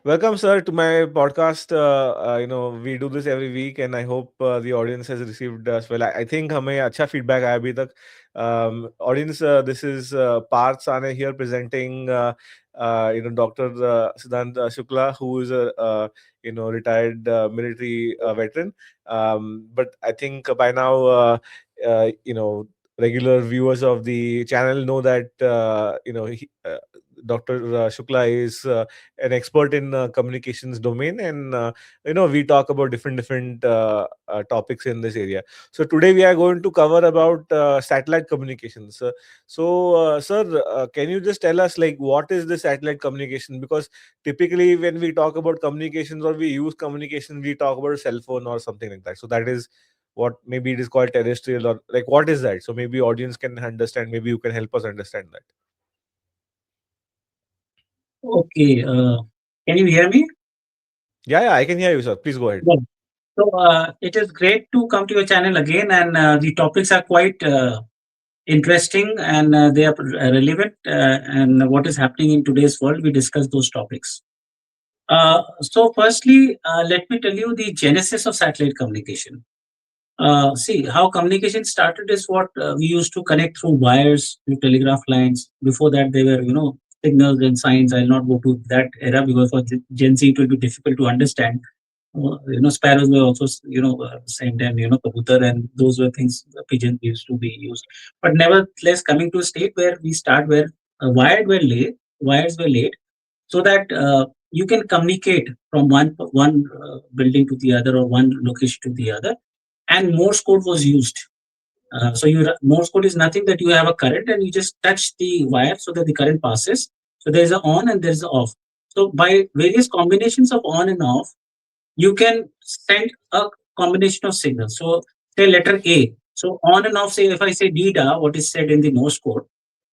Welcome, sir, to my podcast. We do this every week, and I hope the audience has received as well. I think हमें अच्छा feedback आया अभी तक. Audience, this is Parth Sane here presenting. Dr. Sidharth Shukla, who is a retired military veteran. But I think by now, uh, you know, regular viewers of the channel know that Dr. Shukla is an expert in communications domain, and we talk about different topics in this area. So today we are going to cover about satellite communications. Sir, can you just tell us like what is the satellite communication? Because typically when we talk about communications or we use communication, we talk about a cell phone or something like that. So that is what maybe it is called terrestrial, or like what is that? So maybe audience can understand. Maybe you can help us understand that. Okay, can you hear me? Yeah, I can hear you, sir. Please go ahead. Yeah. So it is great to come to your channel again, and the topics are quite interesting and they are relevant. And what is happening in today's world, we discuss those topics. Firstly, let me tell you the genesis of satellite communication. See, how communication started is what we used to connect through wires, through telegraph lines. Before that, they were, signals and signs. I'll not go to that era because for Gen Z, it will be difficult to understand. Sparrows were also, sent, and, kabutar, and those were things, pigeons used to be used. But nevertheless, coming to a state where we start where wires were laid so that you can communicate from one building to the other or one location to the other, and Morse code was used. Morse code is nothing that you have a current and you just touch the wire so that the current passes. So there's a on and there's a off. So by various combinations of on and off, you can send a combination of signals. So say letter A. So on and off, say if I say DDA, what is said in the Morse code,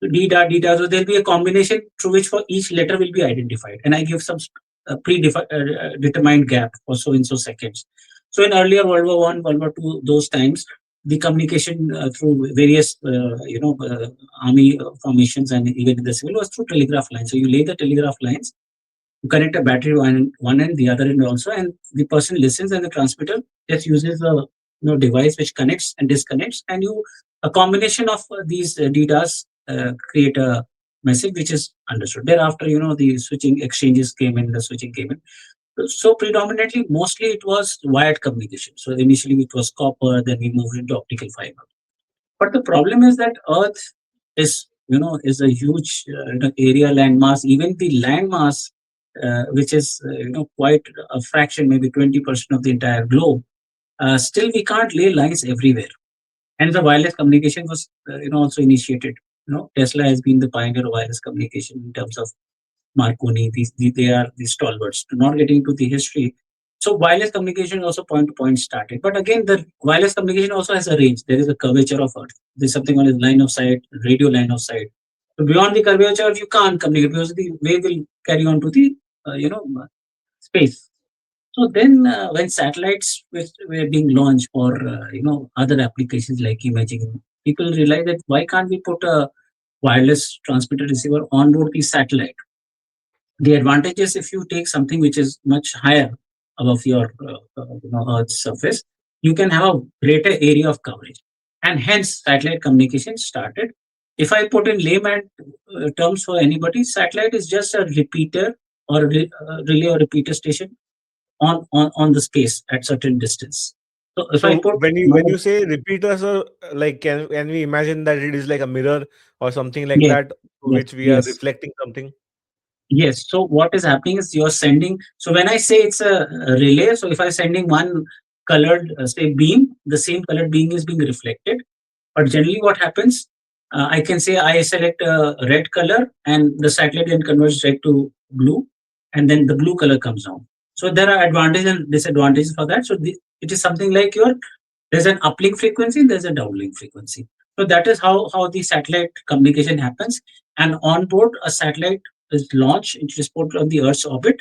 so DDA, DDA, so there'll be a combination through which for each letter will be identified. And I give some predetermined gap for so and so seconds. So in earlier World War One, World War Two, those times, the communication through various, army formations and even in the civil was through telegraph lines. So you lay the telegraph lines, you connect a battery one end, the other end also, and the person listens, and the transmitter just uses a device which connects and disconnects, and you a combination of these DDAs create a message which is understood. Thereafter, the switching exchanges came in, the switching came in. So predominantly, mostly it was wired communication. So initially it was copper, then we moved into optical fiber. But the problem is that Earth is a huge area landmass. Even the landmass, which is quite a fraction, maybe 20% of the entire globe, still we can't lay lines everywhere. And the wireless communication was also initiated. Tesla has been the pioneer of wireless communication in terms of Marconi. They are the stalwarts. Not getting into the history. So wireless communication also point to point started. But again, the wireless communication also has a range. There is a curvature of Earth. There's something called as line of sight, radio line of sight. So beyond the curvature, you can't communicate because the wave will carry on to the space. So then, when satellites were being launched for other applications like imaging, people realized that why can't we put a wireless transmitter receiver on board the satellite? The advantage is if you take something which is much higher above your Earth's surface, you can have a greater area of coverage, and hence satellite communication started. If I put in layman terms for anybody, satellite is just a repeater or relay or repeater station on the space at certain distance. So if I So put when you say repeaters, or like can we imagine that it is like a mirror or something like yes, that, to yes, which we are yes. reflecting something? Yes. So what is happening is you're sending. So when I say it's a relay, so if I'm sending one colored, say beam, the same colored beam is being reflected. But generally, what happens? I can say I select a red color, and the satellite then converts red to blue, and then the blue color comes down. So there are advantages and disadvantages for that. So it is something like there's an uplink frequency, there's a downlink frequency. So that is how the satellite communication happens. And on board a satellite is launched, it is put on the Earth's orbit.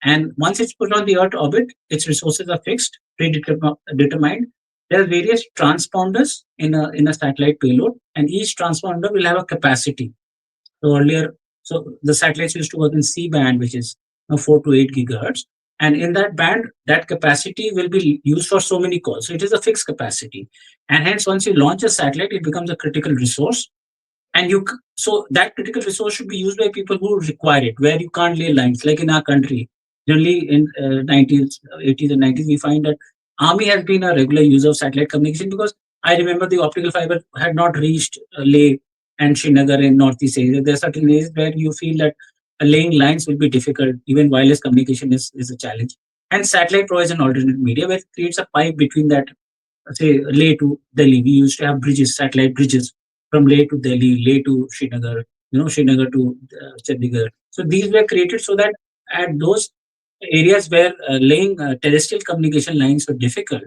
And once it's put on the Earth orbit, its resources are fixed, predetermined. There are various transponders in a satellite payload, and each transponder will have a capacity. So earlier, so the satellites used to work in C band, which is 4 to 8 gigahertz. And in that band, that capacity will be used for so many calls. So it is a fixed capacity. And hence, once you launch a satellite, it becomes a critical resource. And so that critical resource should be used by people who require it, where you can't lay lines. Like in our country, generally in 90s, 80s, and 90s, we find that Army has been a regular user of satellite communication because I remember the optical fiber had not reached Leh and Srinagar in northeast Asia. There are certain areas where you feel that laying lines will be difficult. Even wireless communication is a challenge. And satellite provides an alternate media where it creates a pipe between that, say, Leh to Delhi. We used to have bridges, satellite bridges from Leh to Delhi, Leh to Srinagar, Srinagar to Chandigarh. So these were created so that at those areas where laying terrestrial communication lines were difficult,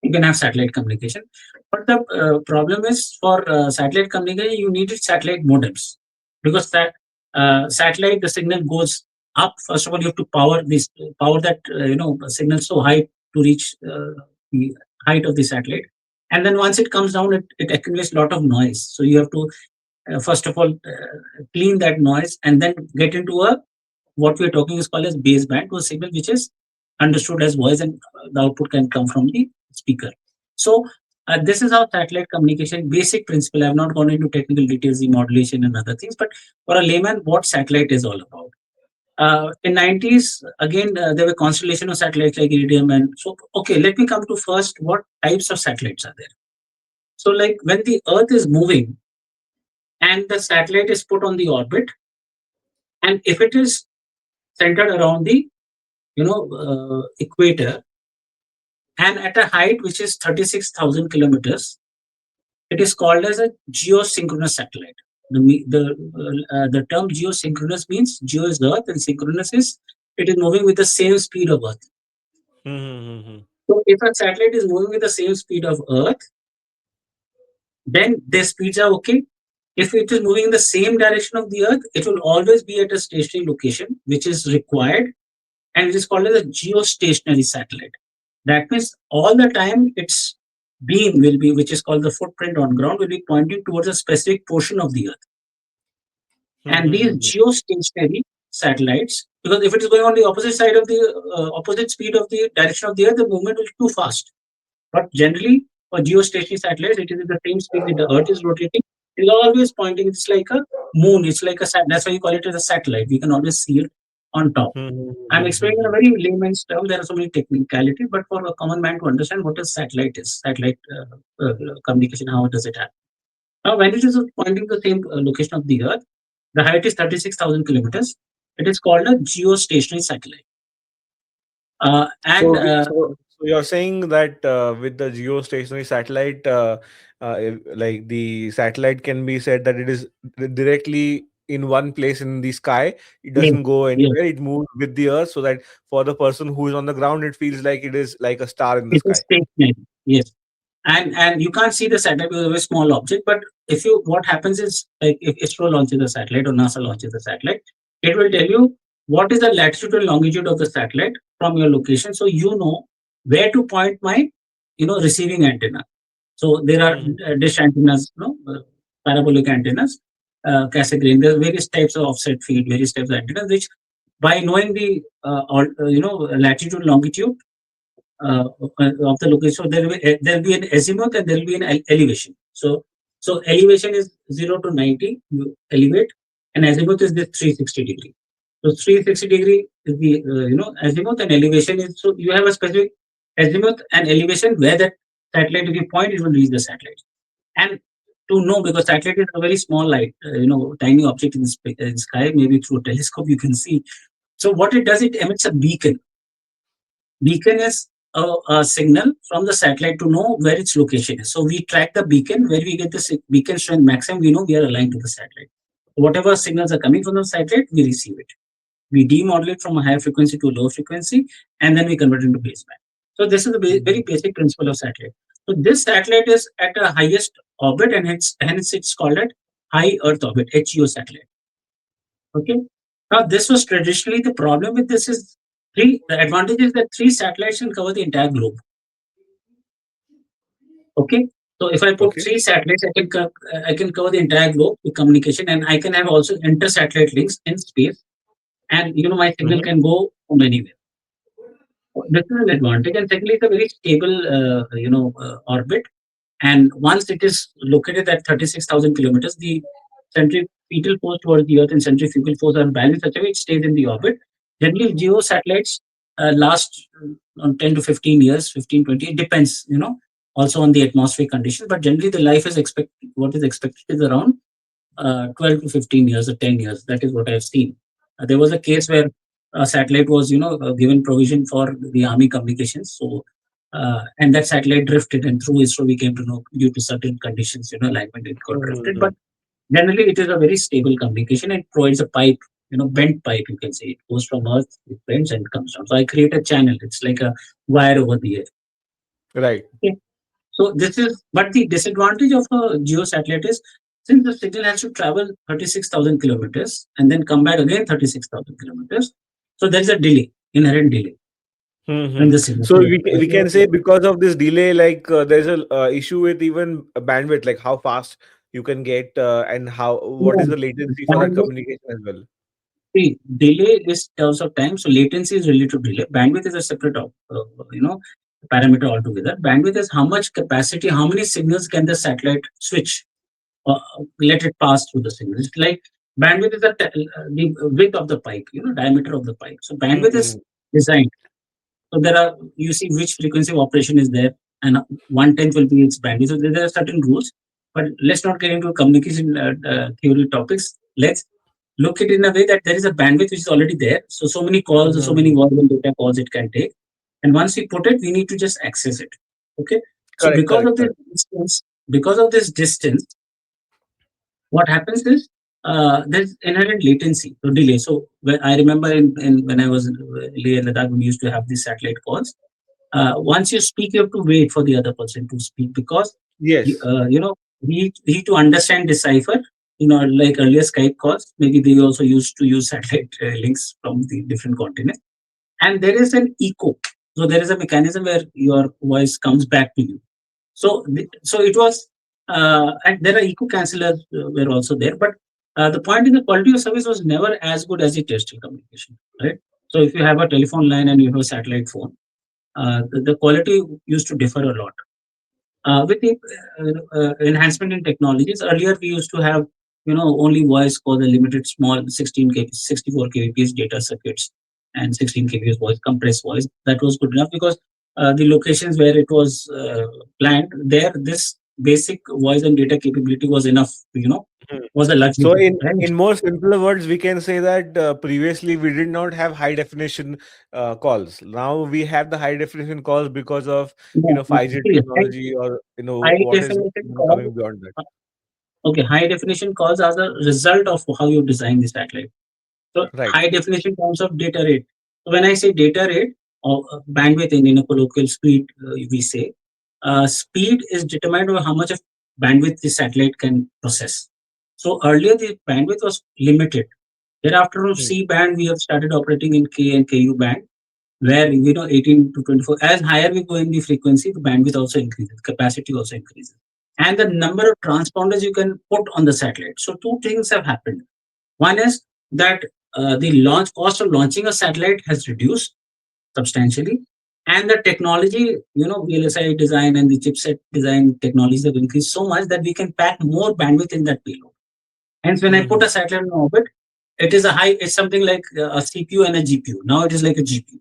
you can have satellite communication. But the problem is for satellite communication, you needed satellite modems because that satellite, the signal goes up. First of all, you have to power that signal so high to reach the height of the satellite. And then once it comes down, it accumulates a lot of noise. So you have to first of all clean that noise and then get into a what we're talking is called as baseband, to a signal which is understood as voice, and the output can come from the speaker. So this is how satellite communication basic principle. I've not gone into technical details, the modulation and other things, but for a layman, what satellite is all about. In 90s, again, there were constellation of satellites like Iridium, and so okay. Let me come to first what types of satellites are there. So, like when the Earth is moving and the satellite is put on the orbit, and if it is centered around the equator and at a height which is 36,000 kilometers, it is called as a geosynchronous satellite. The term geosynchronous means geo is Earth and synchronous is it is moving with the same speed of Earth. Mm-hmm. So if a satellite is moving with the same speed of Earth, then their speeds are okay. If it is moving in the same direction of the Earth, it will always be at a stationary location, which is required, and it is called as a geostationary satellite. That means all the time its beam will be, which is called the footprint on ground, will be pointing towards a specific portion of the Earth. And these Mm-hmm. geostationary satellites, because if it is going on the opposite side of the opposite speed of the direction of the Earth, the movement will be too fast. But generally, for geostationary satellites, it is at the same speed that the Earth is rotating. It is always pointing. It's like a moon. It's like a that's why you call it as a satellite. We can always see it on top. I'm explaining in a Mm-hmm. very layman's term. There are so many technicality, but for a common man to understand what a satellite is, satellite communication, how does it happen? Now, when it is pointing to the same location of the Earth, the height is 36,000 kilometers. It is called a geostationary satellite. And So you're saying that with the geostationary satellite, like the satellite can be said that it is directly in one place in the sky. It yes, doesn't go yes, anywhere. It moves with the Earth, so that for the person who is on the ground, it feels like it is like a star in the it is sky. stationary. Yes. And you can't see the satellite because it's a very small object. But if you what happens is like if ISRO launches a satellite or NASA launches a satellite, it will tell you what is the latitude and longitude of the satellite from your location, so you know where to point my receiving antenna. So there are Mm-hmm. dish antennas, parabolic antennas, Cassegrain. There are various types of offset feed, various types of antennas, which by knowing the latitude longitude of the location. So there will be an azimuth and there will be an elevation. So elevation is 0 to 90. You elevate, and azimuth is the 360 degree. So 360 degree is the azimuth, and elevation is, so you have a specific azimuth and elevation where that satellite, if you point, it will reach the satellite. And to know, because satellite is a very small light, tiny object in the sky, maybe through a telescope you can see. So what it does, it emits a beacon. Beacon is a signal from the satellite to know where its location is. So we track the beacon. Where we get the beacon strength maximum, we know we are aligned to the satellite. Whatever signals are coming from the satellite, we receive it. We demodulate from a higher frequency to a lower frequency, and then we convert it into baseband. So this is the very basic principle of satellite. So this satellite is at a highest orbit, and hence it's called at high Earth orbit, HEO satellite. Okay. Now, this was traditionally the problem with this is the advantage is that three satellites can cover the entire globe. Okay. So if I put Okay. three satellites, I can cover the entire globe with communication, and I can have also inter-satellite links in space. and my signal Mhm. can go from anywhere. This is an advantage, and secondly, it's a very stable, orbit. And once it is located at 36,000 kilometers, the centripetal force towards the Earth and centrifugal force are balanced such a way it stays in the orbit. Generally, geo satellites last on 10 to 15 years, 15, 20. It depends, also on the atmospheric conditions. But generally, the life is expected. What is expected is around 12 to 15 years or 10 years. That is what I've seen. There was a case where a satellite was, given provision for the army communications. So, and that satellite drifted, and through ISRO we came to know due to certain conditions, alignment it got drifted. But Mhm. generally, it is a very stable communication. It provides a pipe, bent pipe, you can say. It goes from Earth, it bends and comes down. So I create a channel. It's like a wire over the air. Right. Okay. So this is, but the disadvantage of a geo satellite is since the signal has to travel 36,000 kilometers and then come back again 36,000 kilometers. So there is a delay, inherent delay in Mhm. the signal. So So we can say because of this delay, like there's a issue with even bandwidth, like how fast you can get and how what is no, the latency for that bandwidth, communication as well. see, delay is terms of time. So latency is related to delay. Bandwidth is a separate, parameter altogether. Bandwidth is how much capacity, how many signals can the satellite switch, let it pass through the signal. It's like bandwidth is the width of the pipe, diameter of the pipe. So bandwidth is Mhm. designed. So there are, you see which frequency of operation is there, and 1/10 will be its bandwidth. So there are certain rules, but let's not get into communication theory topics. Let's look at it in a way that there is a bandwidth which is already there. So many calls, so many Mhm. voice and data calls it can take. And once we put it, we need to just access it. Okay. So Correct, because correct, of this correct. distance, because of this distance, what happens is there's inherent latency or delay. So when I remember when I was in Leh and Ladakh, we used to have these satellite calls. Once you speak, you have to wait for the other person to speak because you, Yes. uh, you know we need to understand decipher. Like earlier Skype calls, maybe they also used to use satellite links from the different continents, and there is an echo. So there is a mechanism where your voice comes back to you. So it was, and there are echo cancelers were also there, but the point is the quality of service was never as good as the terrestrial communication, right? So if you have a telephone line and you have a satellite phone, the quality used to differ a lot. With the enhancement in technologies, earlier we used to have, only voice call the limited small 16 kb, 64 kbps data circuits and 16 kbps voice, compressed voice. That was good enough because the locations where it was planned, there this basic voice and data capability was enough, Mhm. was a luxury, So right? in more simpler words, we can say that previously we did not have high definition calls. Now we have the high definition calls because of No, 5G see, technology or high what is definition even call, coming beyond that. okay, high definition calls are the result of how you design the satellite. So Right. high definition terms of data rate. So when I say data rate or bandwidth in a colloquial speed, we say speed is determined by how much of bandwidth the satellite can process. So earlier the bandwidth was limited. Thereafter on Hmm. C band we have started operating in K and Ku band, where 18 to 24. As higher we go in the frequency, the bandwidth also increases, capacity also increases, and the number of transponders you can put on the satellite. So two things have happened. One is that the launch cost of launching a satellite has reduced substantially, and the technology, VLSI design and the chipset design technologies have increased so much that we can pack more bandwidth in that payload. Hence, when I put Mhm. a satellite in orbit, it is a high. It's something like a CPU and a GPU. Now it is like a GPU,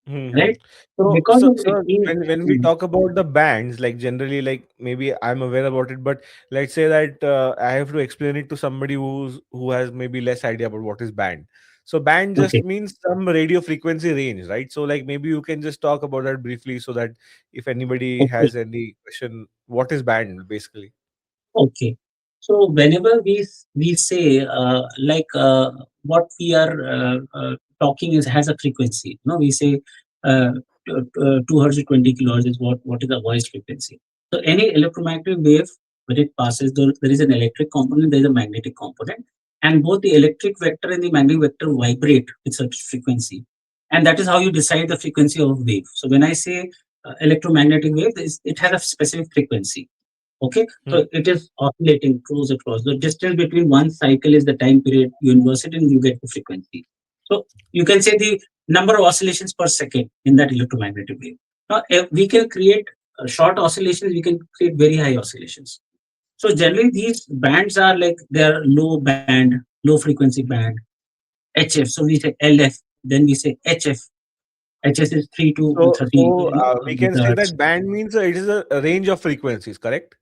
Mhm. right? So So, because so, of so when we talk about the bands, like generally, like maybe I'm aware about it, but let's say that I have to explain it to somebody who has maybe less idea about what is band. So band just okay, means some radio frequency range, right? So like maybe you can just talk about that briefly so that if anybody okay. has any question, what is band basically? Okay. So whenever we say what we are talking is has a frequency. We say 2 hertz to 20 kilohertz is what is the voice frequency. So any electromagnetic wave when it passes, there is an electric component, there is a magnetic component, and both the electric vector and the magnetic vector vibrate with such frequency, and that is how you decide the frequency of wave. So when I say electromagnetic wave, it has a specific frequency. Okay, Hmm. so it is oscillating, goes across. The distance between one cycle is the time period you inverse it and you get the frequency. So you can say the number of oscillations per second in that electromagnetic wave. Now, if we can create short oscillations, we can create very high oscillations. So generally, these bands are like they are low band, low frequency band, HF. So we say LF, then we say HF. HS is 3 to So, 30 we can say megahertz. that band means it is a range of frequencies, correct?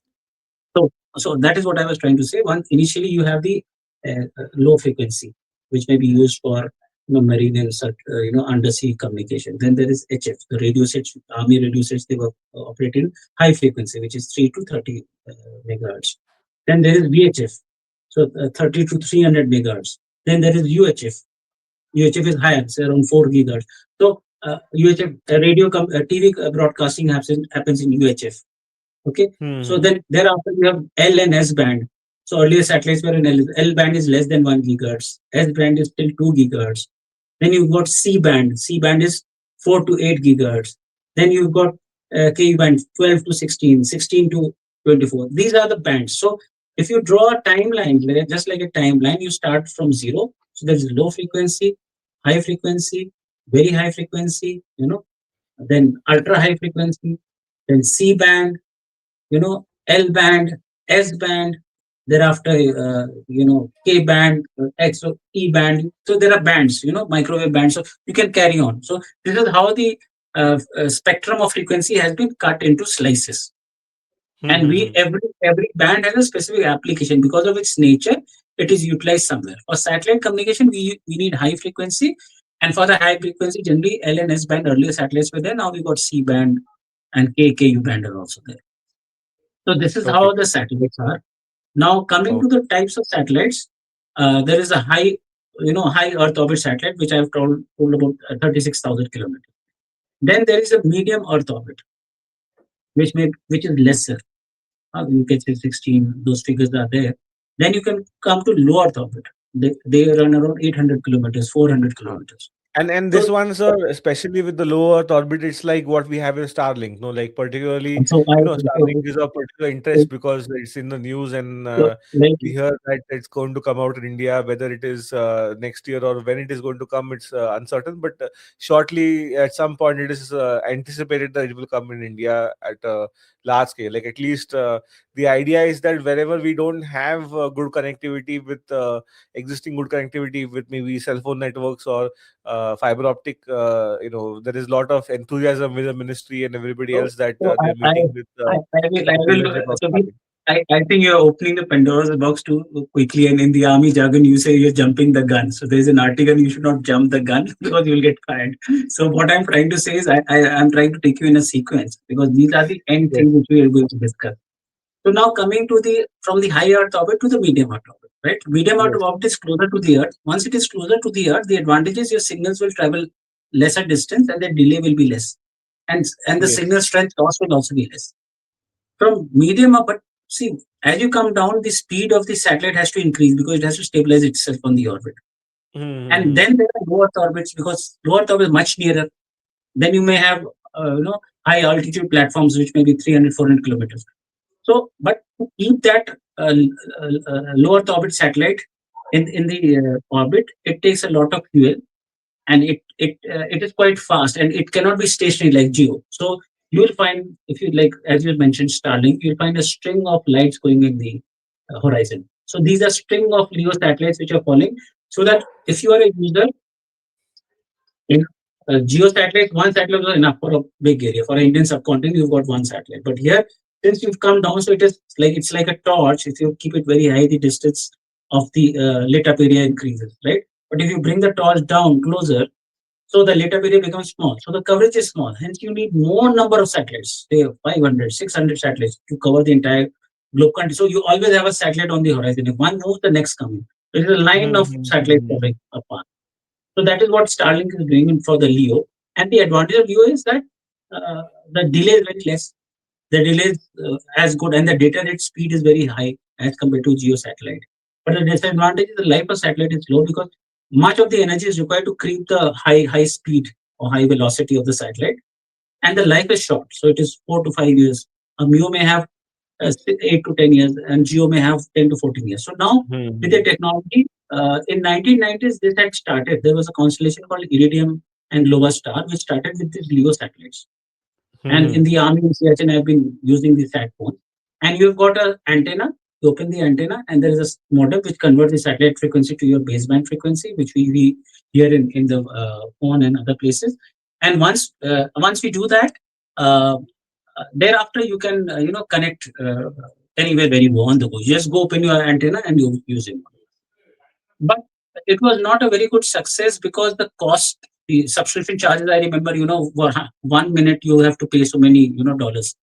So that is what I was trying to say. One initially you have the low frequency, which may be used for marine and undersea communication. Then there is HF, the radio sets, army radio sets. They were operate in high frequency, which is 3 to 30 megahertz. Then there is VHF, so 30 to 300 megahertz. Then there is UHF. UHF is higher, it's around 4 gigahertz. So UHF TV broadcasting happens in UHF. Okay. So Hmm. then thereafter you have L and S band. So earlier satellites were in L. L band is less than 1 gigahertz. S band is still 2 gigahertz. Then you've got C band. C band is 4 to 8 gigahertz. Then you've got K band 12 to 16, 16 to 24. These are the bands. So if you draw a timeline, just like a timeline, you start from zero. So there's low frequency, high frequency, very high frequency, then ultra high frequency, then C band, L band, S band, thereafter, K band, X, E band. So there are bands, microwave bands. So you can carry on. So this is how the spectrum of frequency has been cut into slices. Hmm. And Hmm. we Hmm. every band has a specific application because of its nature. It is utilized somewhere. For satellite communication, we need high frequency, and for the high frequency, generally L and S band. Earlier satellites were there. Now we got C band and KU band are also there. So this is Okay. how the satellites are. Now coming Oh. to the types of satellites, there is a high Earth orbit satellite, which I have told about 36,000 kilometers. Then there is a medium Earth orbit, which is lesser. You can say 16. Those figures are there. Then you can come to low Earth orbit. They run around 800 kilometers, 400 kilometers. And this So one, sir, especially with the low Earth orbit, it's like what we have in Starlink. No, like particularly, so I Starlink is of particular so, interest because it's in the news, and like we hear that it's going to come out in India. Whether it is next year or when it is going to come, it's uncertain. But shortly, at some point, it is anticipated that it will come in India at a large scale. Like at least the idea is that wherever we don't have good connectivity with existing good connectivity with maybe cell phone networks or fiber optic, there is a lot of enthusiasm with the ministry and everybody So, else that so they're meeting with I will, implementation of so Starlink. I think you're opening the Pandora's box too quickly. And in the army jargon, you say you're jumping the gun. So there's an article, you should not jump the gun because you'll get fired. So what I'm trying to say is I'm trying to take you in a sequence because these are the end Yes, things which we are going to discuss. So now coming to from the high Earth orbit to the medium Earth orbit, right? Medium Earth yes, orbit is closer to the Earth. Once it is closer to the Earth, the advantage is your signals will travel lesser distance and the delay will be less. And the yes. signal strength loss will also be less. From medium up, but see, as you come down, the speed of the satellite has to increase because it has to stabilize itself on the orbit. And Mm-hmm. then there are low Earth orbits because low Earth orbit is much nearer. Then you may have, high altitude platforms which may be 300, 400 kilometers. So, but to keep that low Earth orbit satellite in the orbit, it takes a lot of fuel, and it is quite fast, and it cannot be stationary like Geo. So you will find, if you like, as you mentioned Starlink, you'll find a string of lights going in the horizon. So these are string of LEO satellites which are falling, so that if you are a user in Geo satellite, one satellite was enough for a big area. For an Indian subcontinent, you've got one satellite. But here, since you've come down, so it's like a torch. If you keep it very high, the distance of the lit up area increases, right? But if you bring the torch down closer, so the lit up area becomes small. So the coverage is small. Hence, you need more number of satellites, say 500, 600 satellites to cover the entire globe country. So you always have a satellite on the horizon. If one moves, the next coming. There is a line of satellites Mm-hmm. covering apart. So that is what Starlink is doing for the LEO. And the advantage of LEO is that the delay is very less. The delay is as good, and the data rate speed is very high as compared to Geo satellite. But the disadvantage is the life of satellite is low because much of the energy is required to create the high speed or high velocity of the satellite, and the life is short. So it is 4 to 5 years. A MEO may have 8 to 10 years, and Geo may have 10 to 14 years. So now with the Mm-hmm. technology, in 1990s, this had started. There was a constellation called Iridium and Lova Star, which started with these LEO satellites. And in Hmm. the army in CHN, I've been using the sat phone. And you've got an antenna. You open the antenna, and there is a modem which converts the satellite frequency to your baseband frequency, which we hear in the phone and other places. And once we do that, uh, thereafter you can connect anywhere where you go on the go. You just go open your antenna and you use it. But it was not a very good success because the cost, the subscription charges, I remember, 1 minute you have to pay so many, dollars.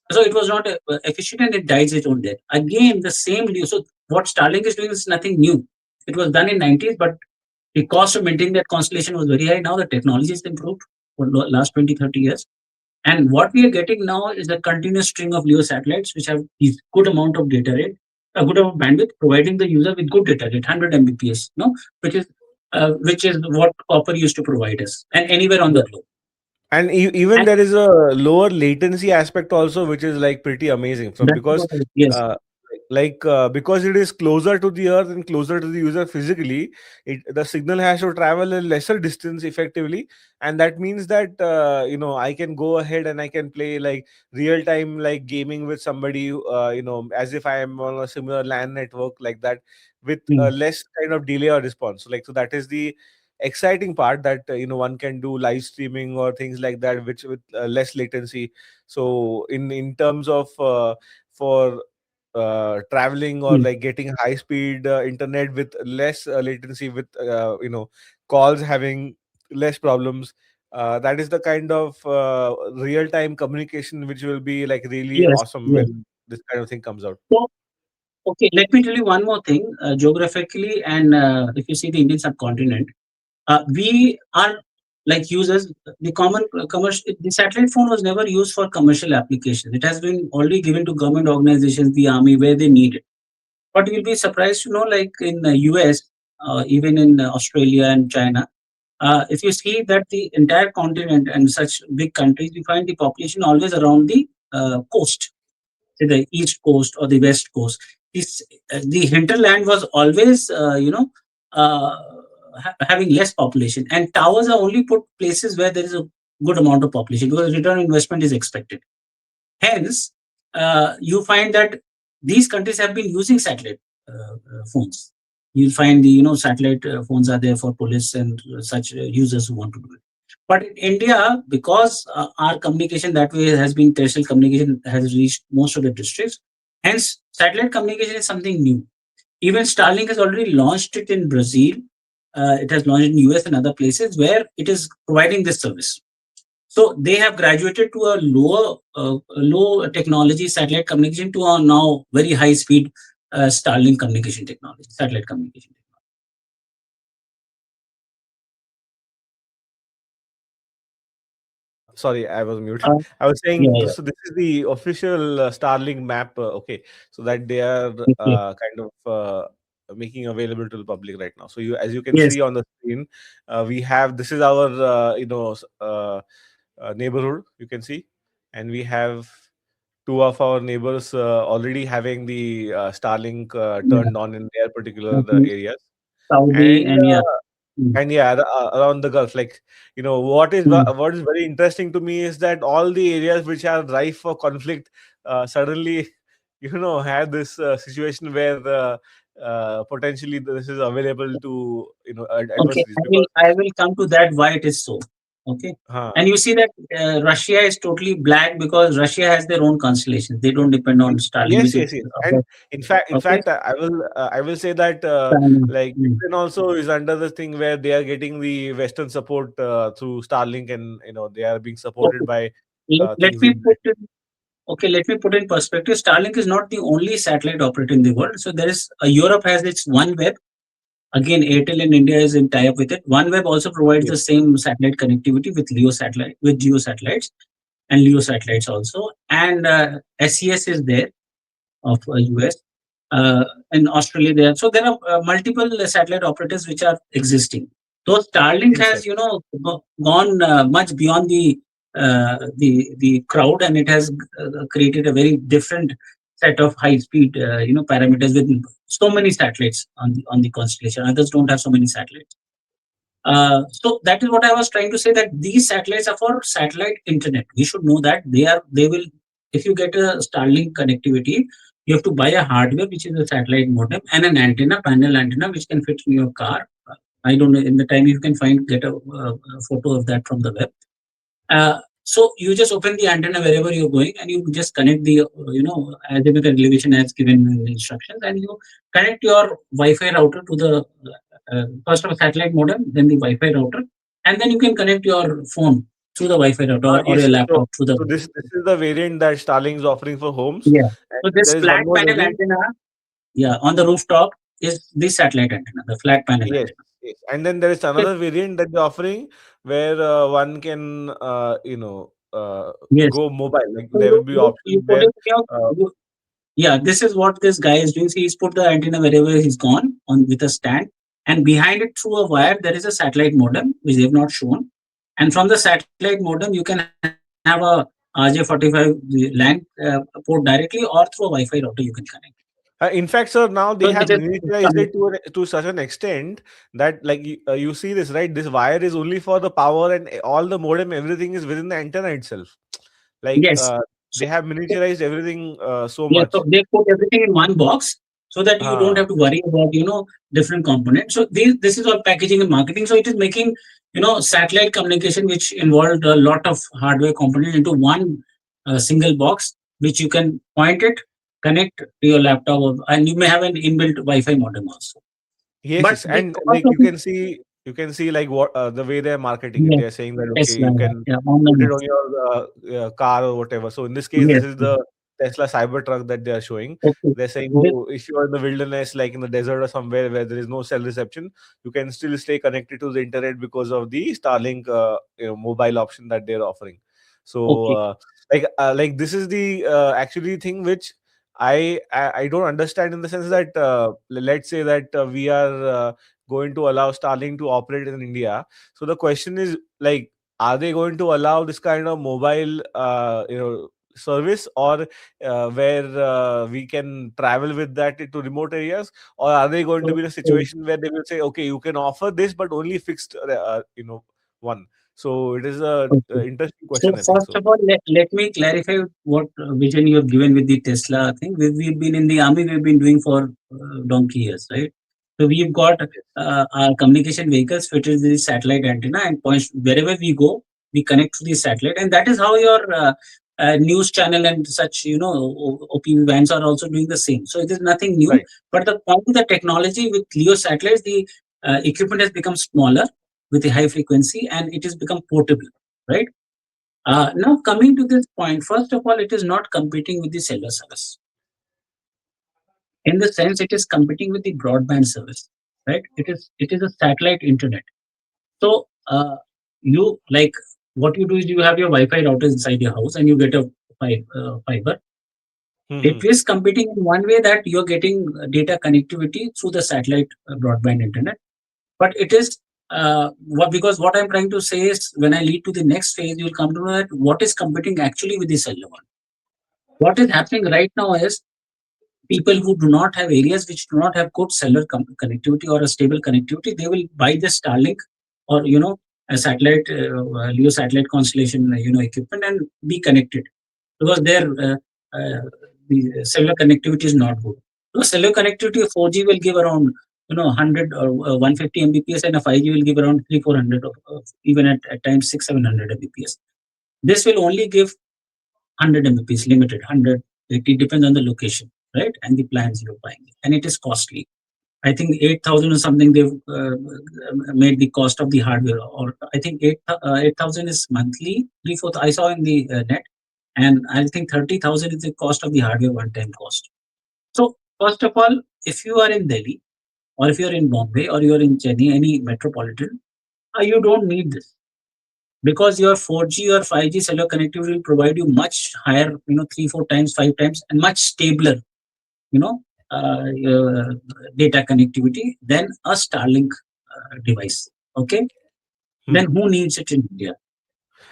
So it was not efficient and it dies its own death. Again, the same. So what Starlink is doing is nothing new. It was done in 90s, but the cost of maintaining that constellation was very high. Now the technology has improved for last 20, 30 years. And what we are getting now is a continuous string of LEO satellites which have this good amount of data rate, a good amount of bandwidth, providing the user with good data rate, 100 Mbps, no, which is what copper used to provide us, and anywhere on the globe. And even And there is a lower latency aspect also, which is like pretty amazing from that's because what yes, uh, because it is closer to the earth and closer to the user physically, the signal has to travel a lesser distance effectively, and that means that I can go ahead and I can play like real time like gaming with somebody, as if I am on a similar LAN network like that, with mm, less kind of delay or response. So that is the exciting part, that one can do live streaming or things like that, which with less latency. So in terms of for traveling or mm, like getting high speed internet with less latency, with calls having less problems, that is the kind of real time communication which will be like really yes, awesome yes. when this kind of thing comes out. So, okay, let me tell you one more thing. Geographically, and if you see the Indian subcontinent, we are like users. The common commercial, the satellite phone was never used for commercial applications. It has been already given to government organizations, the army, where they need it. But you'll be surprised to know, like in the US, even in Australia and China, if you see that the entire continent and such big countries, we find the population always around the coast, say the east coast or the west coast. This, the hinterland was always, uh, having less population, and towers are only put places where there is a good amount of population because return on investment is expected. Hence, you find that these countries have been using satellite phones. You'll find the satellite phones are there for police and such users who want to do it. But in India, because our communication that way has been terrestrial communication has reached most of the districts, hence satellite communication is something new. Even Starlink has already launched it in Brazil. It has launched in US and other places where it is providing this service. So they have graduated to a low technology satellite communication to a now very high speed Starlink communication technology, satellite communication. Sorry, I was muted. Uh, I was saying, yeah, yeah. so this is the official Starlink map, okay, so that they are Okay. kind of making available to the public right now. So as you can Yes. see on the screen, we have, this is our neighborhood. You can see, and we have two of our neighbors already having the Starlink Yeah. turned on in their particular Okay. areas, Saudi and and yeah. Mm, yeah, around the Gulf, like mm. what is very interesting to me is that all the areas which are rife for conflict suddenly had this situation where potentially this is available to Okay. adversaries, I will because I will come to that why it is so. Okay. And you see that Russia is totally black because Russia has their own constellations. They don't depend on Starlink, yes, which is yes, yes. And okay. in fact, I will say that China. like Mm. Ukraine also is under the thing where they are getting the Western support through Starlink, and they are being supported Okay. by Let things me in. put it Okay, let me put in perspective. Starlink is not the only satellite operator in the world. So there is Europe has its OneWeb. Again, Airtel in India is in tie-up with it. OneWeb also provides Yes. the same satellite connectivity with LEO satellite, with Geo satellites and LEO satellites also. And SES is there of US. Uh, in Australia, there. So there are multiple satellite operators which are existing. Though Starlink Yes, sir. has, gone much beyond the crowd, and it has created a very different set of high speed parameters with so many satellites on the constellation. Others don't have so many satellites. So that is what I was trying to say, that these satellites are for satellite internet. We should know that they will, if you get a Starlink connectivity, you have to buy a hardware which is a satellite modem and an antenna, panel antenna, which can fit in your car. I don't know, in the time you can get a photo of that from the web. So you just open the antenna wherever you're going, and you just connect the azimuth and elevation as given in the instructions, and you connect your Wi-Fi router to the first of a satellite modem, then the Wi-Fi router, and then you can connect your phone through the Wi-Fi router, or Yes. your So, laptop through the. so this is the variant that Starlink is offering for homes, Yeah. and So then this there is one flat more panel variant. antenna, yeah, on the rooftop is the satellite antenna, the flat panel Yes, antenna. yes. And then there is So, another variant that they're offering where one can, yes. go mobile. Like So there will be you options put where, it in your uh, Yeah, this is what this guy is doing. So he's put the antenna wherever he's gone on with a stand, and behind it through a wire there is a satellite modem which they've not shown. And from the satellite modem you can have a RJ45 LAN port directly, or through a Wi-Fi router you can connect. in fact, sir, now So they it have is miniaturized it to such an extent that, like, you see this, right? This wire is only for the power, and all the modem, everything is within the antenna itself. Like, yes. they So have miniaturized everything so yeah, so much. they put everything in one box so that you don't Ah, have to worry about different components. So this is all packaging and marketing. So it is making satellite communication, which involved a lot of hardware component, into one single box, which you can point it, connect to your laptop, and you may have an inbuilt Wi-Fi modem also. yes, But yes, the and cost like of it, you can see like what the way they're marketing it. yes, They're saying that okay, Tesla, you can yeah, on the put it move. on your car or whatever. So in this case, Yes, this is yes. the Tesla Cybertruck that they are showing. Okay. They're saying, This, oh, if you are in the wilderness, like in the desert or somewhere where there is no cell reception, you can still stay connected to the internet because of the Starlink, mobile option that they're offering. So, okay. like this is the actually thing which I don't understand, in the sense that let's say that we are going to allow Starlink to operate in India. So the question is, like, are they going to allow this kind of mobile service, or where we can travel with that to remote areas, or are they going to So, be in a so situation where they will say, okay, you can offer this but only fixed one. So it is a okay. interesting So question, I think first so. of all, let me clarify what vision you have given with the Tesla thing. We've been in the army, we've been doing for donkey years, right? So we've got our communication vehicles fitted with the satellite antenna, and points wherever we go, we connect to the satellite, and that is how your news channel and such, OPV vans are also doing the same. So it is nothing new. Right. But the point of the technology with LEO satellites, the equipment has become smaller with the high frequency, and it has become portable, right? Now, coming to this point, first of all, it is not competing with the cellular service. In the sense, it is competing with the broadband service, right? It is a satellite internet. So, you like what you do is you have your Wi-Fi router inside your house, and you get a fiber. It Hmm. is competing in one way, that you're getting data connectivity through the satellite broadband internet. But it is because what I'm trying to say is, when I lead to the next phase, you'll come to know that what is competing actually with the cellular one. What is happening right now is, people who do not have areas which do not have good cellular connectivity or a stable connectivity, they will buy the Starlink, or a satellite, LEO satellite constellation, equipment, and be connected, because their the cellular connectivity is not good. So cellular connectivity, 4G will give around 100 or 150 Mbps, and a 5G will give around 3 400, even at times 6 700 Mbps. This will only give 100 Mbps, limited 100. It depends on the location, right? And the plans you're buying. And it is costly. I think 8,000 or something they've made the cost of the hardware. Or I think 8,000 is monthly, 3 4. I saw in the net. And I think 30,000 is the cost of the hardware, one time cost. So, first of all, if you are in Delhi, or if you're in Bombay, or you're in Chennai, any metropolitan, you don't need this, because your 4G or 5G cellular connectivity will provide you much higher, 3 4 times, 5 times, and much stabler, you know uh, data connectivity than a Starlink device. Okay, then Hmm. who needs it in India?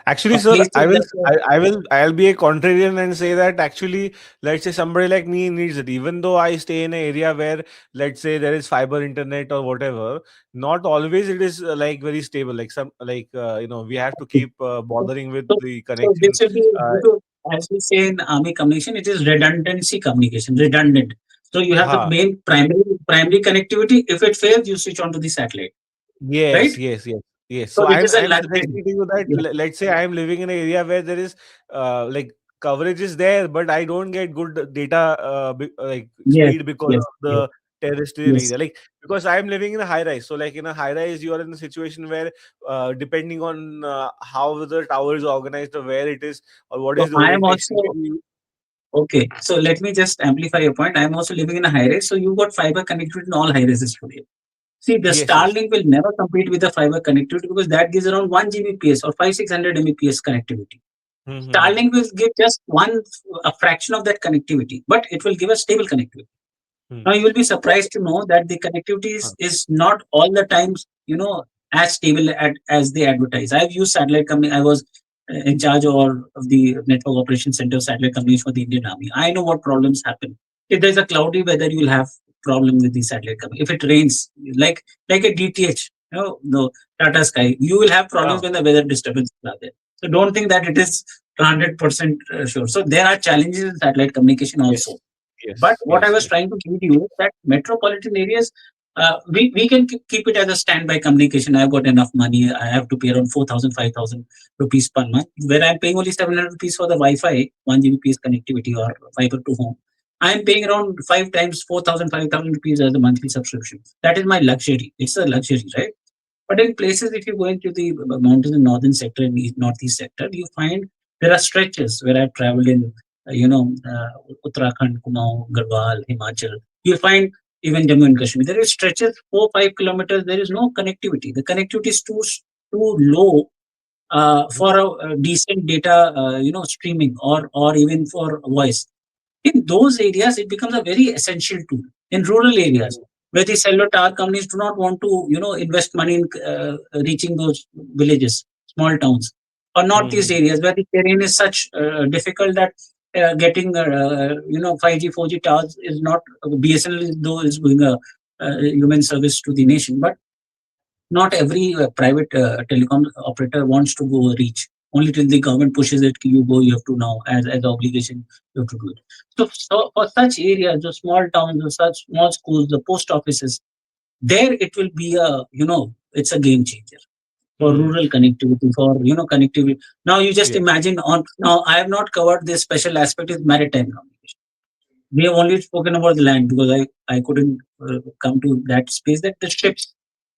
Actually, A sir, place I will, like I'll be a contrarian and say that actually, let's say somebody like me needs it. Even though I stay in an area where, let's say, there is fiber internet or whatever, not always it is like very stable. Like some, like we have to keep so, bothering with so the so this connection. will be Uh, due to, as we say in army communication, it is redundancy communication, redundant. So you have the ha, main primary connectivity. If it fails, you switch on to the satellite, Yes, right? yes, yes, yes. So So which is a I'm luxury. suggesting to you that Yeah. let's say I'm living in an area where there is like coverage is there, but I don't get good data like Yes, speed because yes, of yes, the terrestrial yes. area. Like because I'm living in a high rise, so like in a high rise, you are in a situation where depending on how the tower is organized or where it is or what So is the I am orientation, also maybe. okay. So let me just amplify your point. I am also living in a high rise. So you got fiber connectivity in all high rises today. See, the Yes, yes. Starlink will never compete with the fiber connectivity because that gives around 1 Gbps or 5 600 Mbps connectivity. Mm-hmm. Starlink will give just a fraction of that connectivity, but it will give a stable connectivity. Now you will be surprised to know that the connectivity is not all the times, as stable as they advertise. I've used satellite company. I was in charge of the network operations center of satellite companies for the Indian Army. I know what problems happen. If there's a cloudy weather, you'll have problem with the satellite company. If it rains, like a DTH, the Tata Sky, you will have Yeah. problems when the weather disturbances are there. So don't think that it is 100% sure. So there are challenges in satellite communication also. Yes. But Yes. what I Yes. was Yes. trying to give you is that metropolitan areas, we can keep it as a standby communication. I've got enough money. I have to pay around 4,000, 5,000 rupees per month, where I'm paying only 700 rupees for the Wi-Fi, 1 Gbps connectivity or fiber to home. I'm paying around 5 times 4,000, 5,000 rupees as a monthly subscription. That is my luxury. It's a luxury, right? But in places, if you go into the mountains in northern sector and northeast sector, you find there are stretches where I've traveled in, Uttarakhand, Kumaon, Garhwal, Himachal. You find even Jammu and Kashmir. There is stretches 4 5 kilometers. There is no connectivity. The connectivity is too low for a decent data, streaming or even for voice. In those areas, it becomes a very essential tool. In rural areas, where the cellular tower companies do not want to, invest money in reaching those villages, small towns, or northeast Mm-hmm. areas where the terrain is such difficult that getting, 5G, 4G towers is not. BSNL though is doing a human service to the nation, but not every private telecom operator wants to go reach. Only till the government pushes it, you go, you have to now, as obligation, you have to do it. So for such areas, the small towns, the such small schools, the post offices, there it will be it's a game changer for Mm-hmm. rural connectivity, for connectivity. Now you just Yes. imagine now I have not covered this special aspect is maritime communication. We have only spoken about the land because I couldn't come to that space that the ships,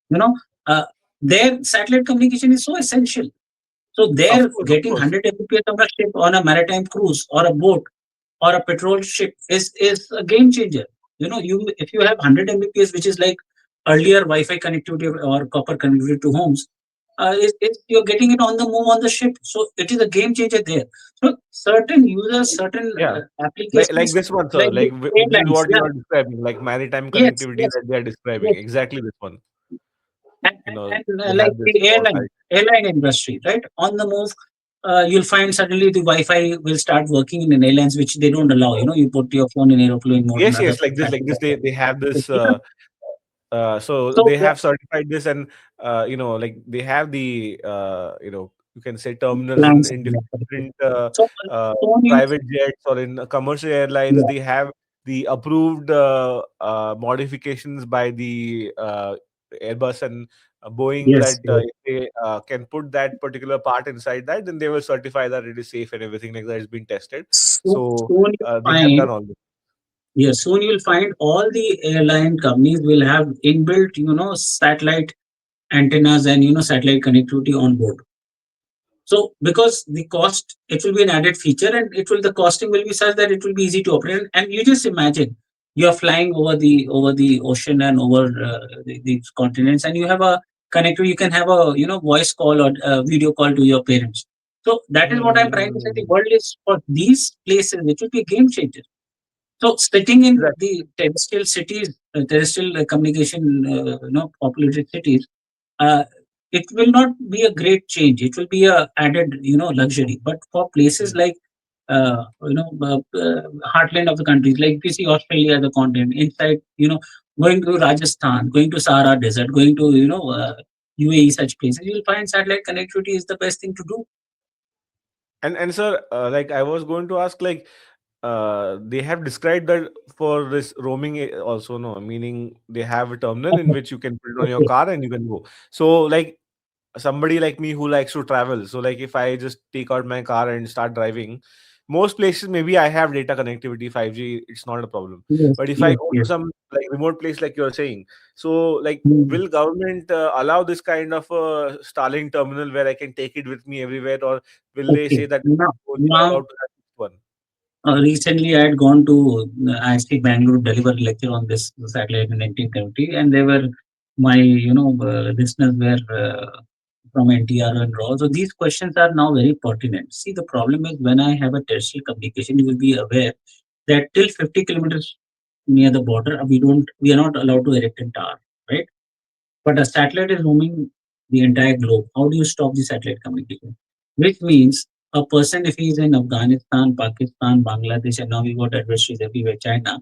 you know, uh, their satellite communication is so essential. So they're Of course. Of getting course. 100 Mbps on a ship, on a maritime cruise or a boat or a petrol ship is a game changer. You if you have 100 Mbps, which is like earlier Wi-Fi connectivity or copper connectivity to homes, you're getting it on the move on the ship. So it is a game changer there. So certain users, certain Yeah. Like applications, this one, sir. like the Like this is airlines, what you yeah, are describing, like maritime yes, connectivity yes, that they are describing. yes. Exactly this one. and, You and, know, and they like have this the foresight. airline industry, right? On the move, you'll find suddenly the Wi-Fi will start working in airlines, which they don't allow. You put your phone in aeroplane mode and Yes, other yes, like this, like passive this. They have this. Wi-Fi. So So they have certified this, and like they have the you can say terminals plans. in Yeah, different so uh, so many, private jets or in commercial airlines. yeah, They have the approved modifications by the Airbus and Boeing yes, that yes. if they can put that particular part inside that, then they will certify that it is safe and everything like that has been tested. So Soon you they have find, done all this. yeah, soon you'll find all the airline companies will have inbuilt, satellite antennas and satellite connectivity on board. So because the cost, it will be an added feature, and the costing will be such that it will be easy to operate. And you just imagine you are flying over the ocean and over the continents, and you have a connectivity. You can have a voice call or video call to your parents. So that is what I'm trying to say. The Mm-hmm. world is for these places, which will be a game changer. So sitting in the terrestrial cities, terrestrial communication, populated cities, uh, it will not be a great change. It will be a added, luxury. But for places Mm. like, heartland of the countries, like if you see Australia as a continent, inside, going to Rajasthan, going to Sahara Desert, going to, UAE, such places, you'll find satellite connectivity is the best thing to do. And sir, like I was going to ask, like they have described that for this roaming also, no, meaning they have a terminal in Okay. which you can put it on your Okay. car and you can go. So like somebody like me who likes to travel, so like if I just take out my car and start driving, most places maybe I have data connectivity 5G, it's not a problem. Yes, But if I yes, go to yes. some like remote place like you're saying, so like Hmm. will government allow this kind of a Starlink terminal where I can take it with me everywhere, or will they Okay. say that Now, only now allowed to have this one? recently, I had gone to IST Bangalore, deliver a lecture on this satellite in 1970, and they were my, listeners were from NTR and RAW. So these questions are now very pertinent. See, the problem is when I have a terrestrial communication, you will be aware that till 50 kilometers near the border, we are not allowed to erect a tower, right? But a satellite is roaming the entire globe. How do you stop the satellite communication? Which means a person, if he is in Afghanistan, Pakistan, Bangladesh, and now we got adversaries everywhere, China,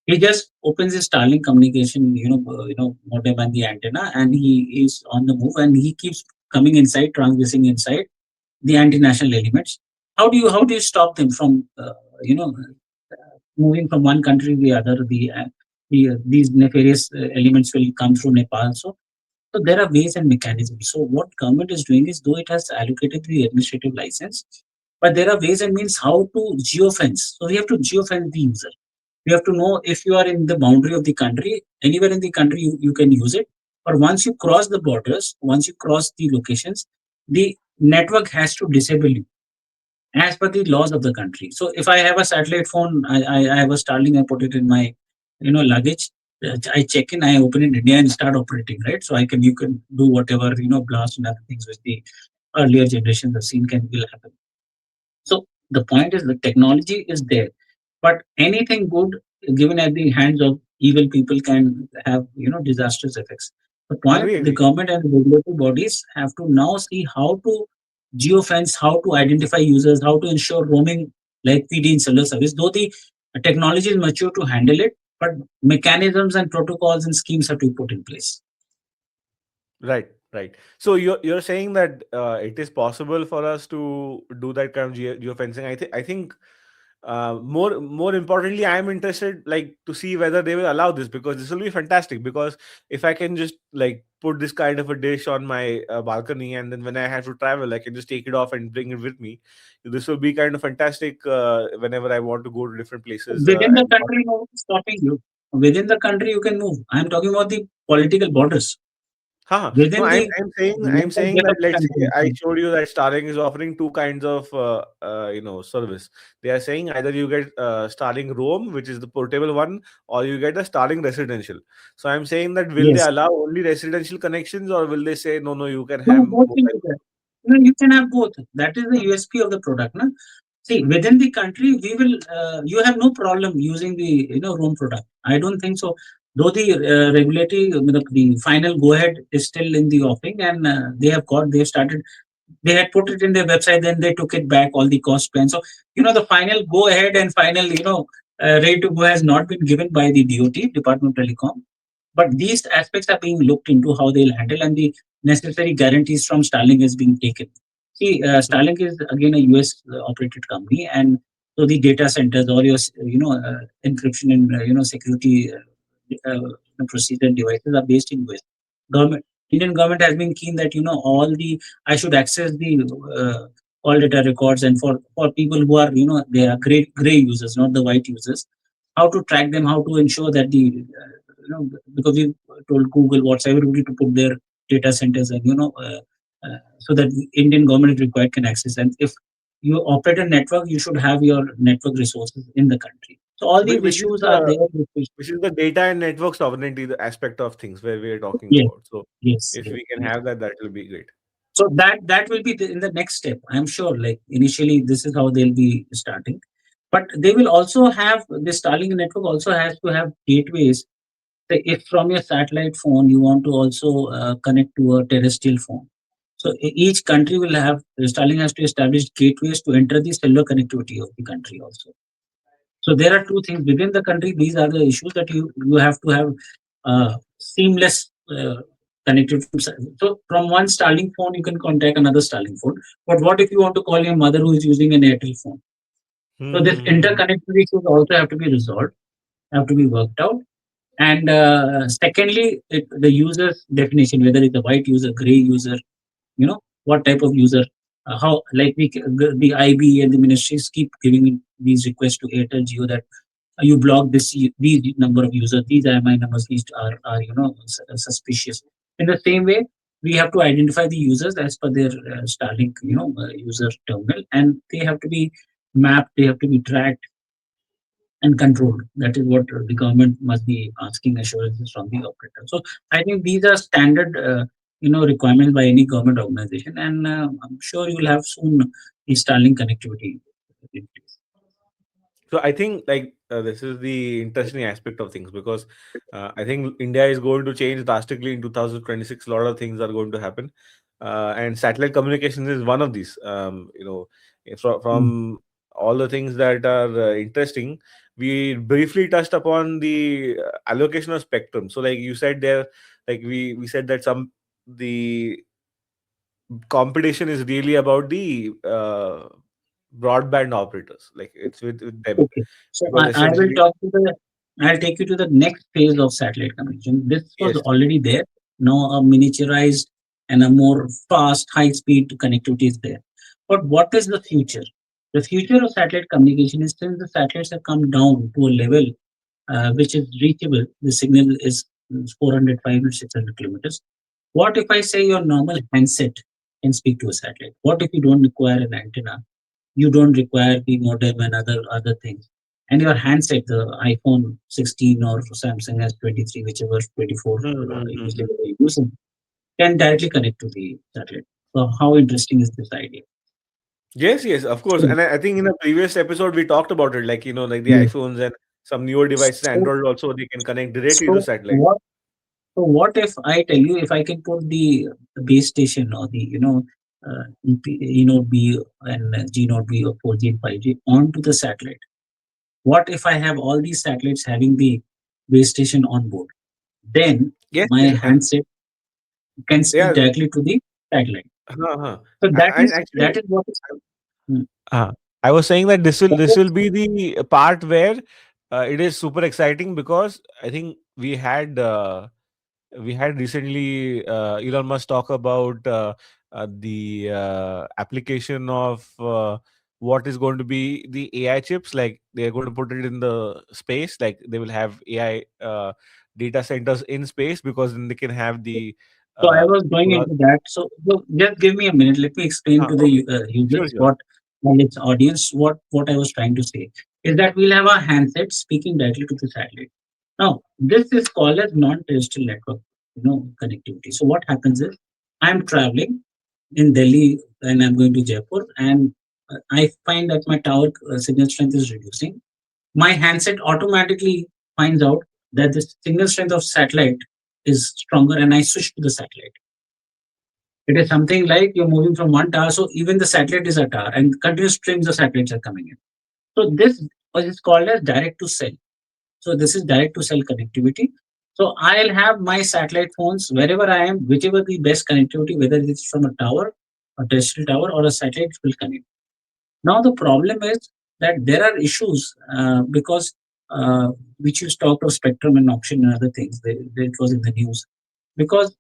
he just opens his Starlink communication, modem and the antenna, and he is on the move, and he keeps coming inside, transgressing inside the anti-national elements. How do you stop them from, moving from one country to the other? These nefarious elements will come through Nepal. So there are ways and mechanisms. So what government is doing is, though it has allocated the administrative license, but there are ways and means how to geofence. So we have to geofence the user. We have to know if you are in the boundary of the country, anywhere in the country you can use it. But once you cross the borders, once you cross the locations, the network has to disable you as per the laws of the country. So if I have a satellite phone, I have a Starlink, I put it in my, luggage. I check in, I open in India and start operating, right? So you can do whatever, blast and other things which the earlier generations have seen will happen. So the point is the technology is there, but anything good given at the hands of evil people can have, disastrous effects. The point, Agree, the agree. government and the regulatory bodies have to now see how to geofence, how to identify users, how to ensure roaming like PD in cellular service. Though the technology is mature to handle it, but mechanisms and protocols and schemes have to be put in place. Right, right. So you're saying that it is possible for us to do that kind of geofencing. I think more importantly, I am interested like to see whether they will allow this, because this will be fantastic. Because if I can just like put this kind of a dish on my balcony, and then when I have to travel, I can just take it off and bring it with me. This will be kind of fantastic whenever I want to go to different places Within the and not. country, no one is stopping you. Within the country, you can move. I'm talking about the political borders. Huh. No, Within I'm the I'm saying I'm member saying that developed let's say I countries. showed you that Starlink is offering two kinds of service. They are saying either you get Starlink Roam, which is the portable one, or you get the Starlink Residential. So I'm saying that will they Yes. allow only residential connections, or will they say no, no, you can No, have both will be mobile? there. No, you can have both. That is the USP of the product. Na? See, within the country, you have no problem using the, roam product. I don't think so. Though the the final go ahead is still in the offing, and they've started, they had put it in their website, then they took it back, all the cost plan. So, the final go ahead and final, ready to go has not been given by the DOT, Department of Telecom. But these aspects are being looked into how they'll handle, and the necessary guarantees from Starlink is being taken. See, Starlink is again a US operated company, and so the data centers, all your encryption and security procedure devices are based in US. Government Indian government has been keen that all the I should access the all data records, and for people who are they are gray users, not the white users, how to track them, how to ensure that the because we told Google, WhatsApp, everybody to put their data centers, and so that the Indian government if required can access. And if you operate a network, you should have your network resources in the country. So all these Which is issues are the there. which is the data and network sovereignty, the aspect of things where we are talking Yes, about. So yes, if yes, we can yes. have that, that will be great. So that will be in the next step. I'm sure. Like initially, this is how they'll be starting, but they will also have the Starlink network also has to have gateways. Say if from your satellite phone you want to also connect to a terrestrial phone. So each country will have Starlink has to establish gateways to enter the cellular connectivity of the country also. So there are two things within the country. These are the issues that you have to have seamless connectivity from. So from one Starlink phone, you can contact another Starlink phone. But what if you want to call your mother who is using an Airtel phone? So this Hmm. interconnectivity issues also have to be resolved, have to be worked out. And secondly, the user's definition, whether it's a white user, gray user, what type of user, how like the IB and the ministries keep giving these requests to Airtel Geo that you block these number of users, these are my numbers, these are suspicious. In the same way, we have to identify the users as per their Starlink user terminal, and they have to be mapped, they have to be tracked and controlled. That is what the government must be asking assurances from the operator. So I think these are standard requirements by any government organization, and I'm sure you will have soon the Starlink connectivity in place. So I think like this is the interesting aspect of things because I think India is going to change drastically in 2026. A lot of things are going to happen, and satellite communications is one of these. Mm. From all the things that are interesting, we briefly touched upon the allocation of spectrum. So like you said there, like we said that some the competition is really about the broadband operators. Like it's with them Okay. So because I will essentially, I'll take you to the next phase of satellite communication. This was yes, already there. Now a miniaturized and a more fast, high-speed connectivity is there. But what is the future? The future of satellite communication is since the satellites have come down to a level which is reachable, the signal is 400, 500, 600 kilometers. What if I say your normal handset can speak to a satellite? What if you don't require an antenna? You don't require the modem and other things. And your handset, the iPhone 16 or Samsung S23, whichever 24 mm-hmm. whichever you're using, can directly connect to the satellite. So how interesting is this idea? Yes, yes, of course. So, And I think in a previous episode we talked about it, like like the mm, iPhones and some newer devices, so, Android also they can connect directly to so satellite. what So what if I tell you if I can put the base station or the Node B and G Node B or 4G and 5G onto the satellite? What if I have all these satellites having the base station on board? Then Yes, my yes, and handset can speak yeah, directly to the satellite. uh-huh. So that And is actually, that is what is. Hmm. I was saying that That this will is- be the part where it is super exciting because I think we had recently Elon Musk talk about the application of what is going to be the AI chips. Like they're going to put it in the space. Like they will have AI data centers in space because then they can have the So I uh, was going solar. into that. So just give me a minute. Let me explain to the Okay, sure, users sure. what and its audience what I was trying to say is that we'll have a handset speaking directly to the satellite. Now this is called as non-terrestrial network, connectivity. So what happens is I'm traveling in Delhi and I'm going to Jaipur, and I find that my tower signal strength is reducing. My handset automatically finds out that the signal strength of satellite is stronger, and I switch to the satellite. It is something like you're moving from one tower, so even the satellite is a tower, and continuous streams of satellites are coming in. So this is called as direct to cell. So this is direct to cell connectivity. So I'll have my satellite phones wherever I am, whichever the best connectivity, whether it's from a tower, a terrestrial tower, or a satellite will connect. Now the problem is that there are issues because which you talked of spectrum and auction and other things. It was in the news because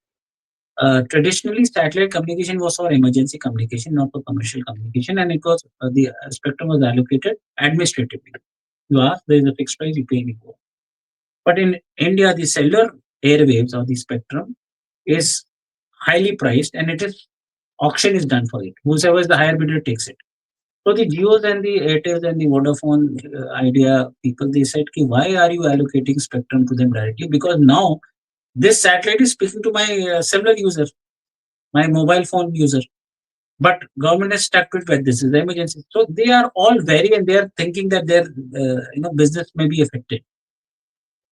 traditionally satellite communication was for emergency communication, not for commercial communication, and it was the spectrum was allocated administratively. You ask, there is a fixed price, you pay, you go. But in India, the cellular airwaves or the spectrum is highly priced, and it is auction is done for it. Whoever is the higher bidder takes it. So the Jios and the Airtels and the Vodafone Idea people, they said, Ki, why are you allocating spectrum to them directly? Because now this satellite is speaking to my cellular user, my mobile phone user. But government has stuck with that this is the emergency. So they are all wary and they are thinking that their business may be affected.